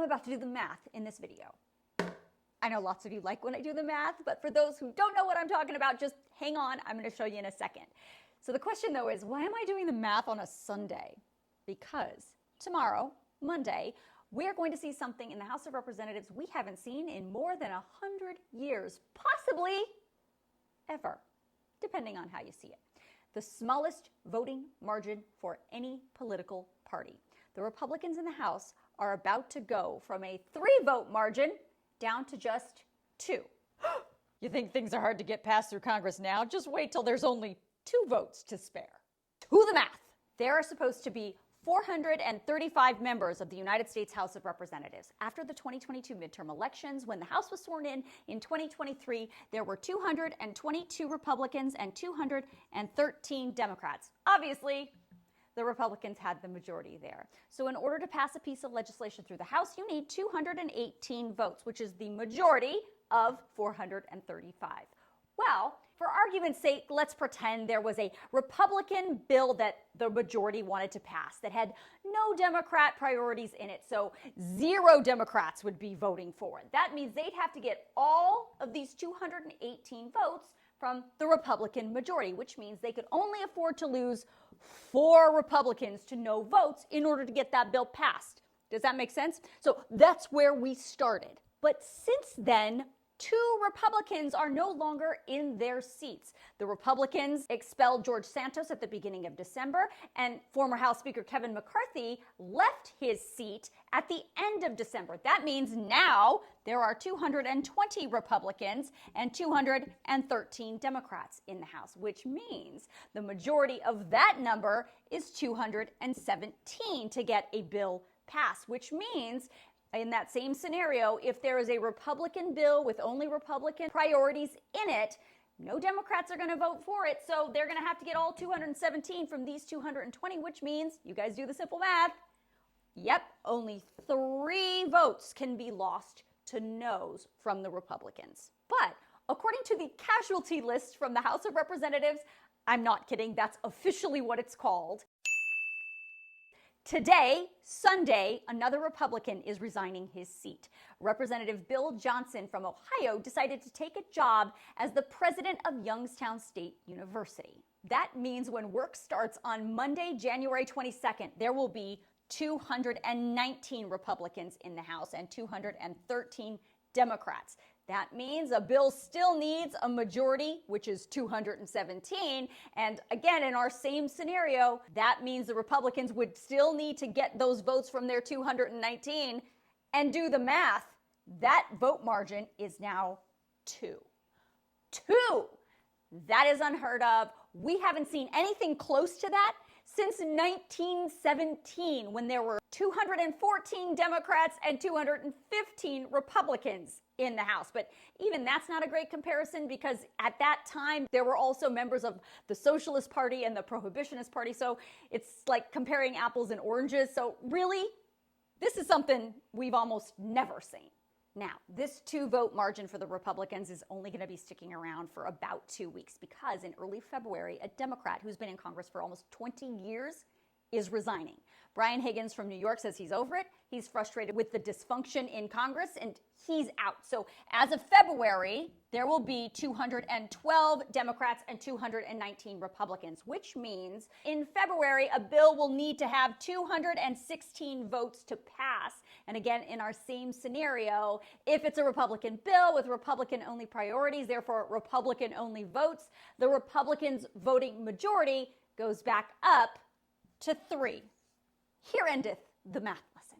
I'm about to do the math in this video. I know lots of you like when I do the math, but for those who don't know what I'm talking about, just hang on. I'm going to show you in a second. So the question, though, is why am I doing the math on a Sunday? Because tomorrow, Monday, we're going to see something in the House of Representatives we haven't seen in more than 100 years, possibly ever, depending on how you see it. The smallest voting margin for any political party. The Republicans in the House are about to go from a 3-vote margin down to just 2. You think things are hard to get passed through Congress now? Just wait till there's only 2 votes to spare. To the math. There are supposed to be 435 members of the United States House of Representatives. After the 2022 midterm elections, when the House was sworn in 2023, there were 222 Republicans and 213 Democrats. Obviously, the Republicans had the majority there. So in order to pass a piece of legislation through the House, you need 218 votes, which is the majority of 435. Well, for argument's sake, let's pretend there was a Republican bill that the majority wanted to pass that had no Democrat priorities in it, so 0 Democrats would be voting for it. That means they'd have to get all of these 218 votes from the Republican majority, which means they could only afford to lose 4 Republicans to no votes in order to get that bill passed. Does that make sense? So that's where we started. But since then, 2 Republicans are no longer in their seats. The Republicans expelled George Santos at the beginning of December, and former House Speaker Kevin McCarthy left his seat at the end of December. That means now there are 220 Republicans and 213 Democrats in the House, which means the majority of that number is 217 to get a bill passed, which means in that same scenario, if there is a Republican bill with only Republican priorities in it, no Democrats are going to vote for it, so they're going to have to get all 217 from these 220, which means, you guys do the simple math, yep, only 3 votes can be lost to no's from the Republicans. But according to the casualty list from the House of Representatives, I'm not kidding, that's officially what it's called. Today, Sunday, another Republican is resigning his seat. Representative Bill Johnson from Ohio decided to take a job as the president of Youngstown State University. That means when work starts on Monday, January 22nd, there will be 219 Republicans in the House and 213 Democrats. That means a bill still needs a majority, which is 217. And again, in our same scenario, that means the Republicans would still need to get those votes from their 219 and do the math. That vote margin is now 2. 2! That is unheard of. We haven't seen anything close to that since 1917, when there were 214 Democrats and 215 Republicans in the House. But even that's not a great comparison, because at that time there were also members of the Socialist Party and the Prohibitionist Party. So it's like comparing apples and oranges. So really, this is something we've almost never seen. Now, this 2-vote margin for the Republicans is only going to be sticking around for about 2 weeks, because in early February, a Democrat who's been in Congress for almost 20 years is resigning. Brian Higgins from New York says he's over it. He's frustrated with the dysfunction in Congress, and he's out. So as of February, there will be 212 Democrats and 219 Republicans, which means in February, a bill will need to have 216 votes to pass. And again, in our same scenario, if it's a Republican bill with Republican-only priorities, therefore Republican-only votes, the Republicans' voting majority goes back up to 3. Here endeth the math lesson.